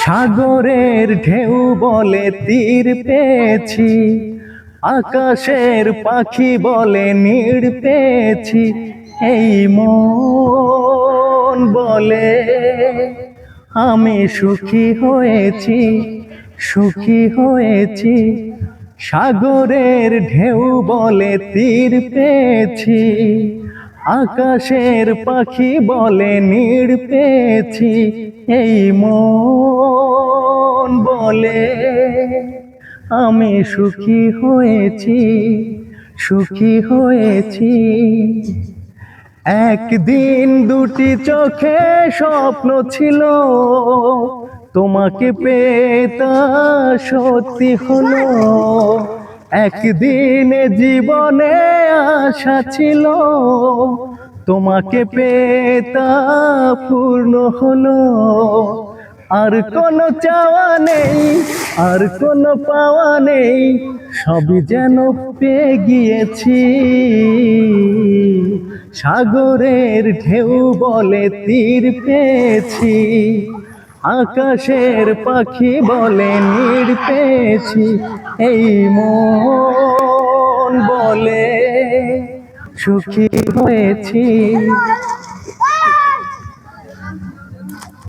সাগরের ঢেউ বলে তীর পেয়েছি, আকাশের পাখি বলে নীড় পেয়েছি। এই মন বলে আমি সুখী হয়েছি, সুখী হয়েছি। সাগরের ঢেউ বলে তীর পেয়েছি, আকাশের পাখি বলে নীড় পেয়েছি। এই মন বলে আমি সুখী হয়েছি, সুখী হয়েছি। একদিন দুটি চোখে স্বপ্ন ছিল, তোমাকে পেয়ে তা সত্যি হলো। একদিন জীবনে আশা ছিল, তোমাকে পেয়ে তা পূর্ণ হলো। আর কোনো চাওয়া নেই, আর কোনো পাওয়া নেই, সবই যেন পেয়ে গিয়েছি। সাগরের ঢেউ বলে তীর পেয়েছি, আকাশের পাখি বলে নীড় পেয়েছি। এই মন বলে সুখী হয়েছি।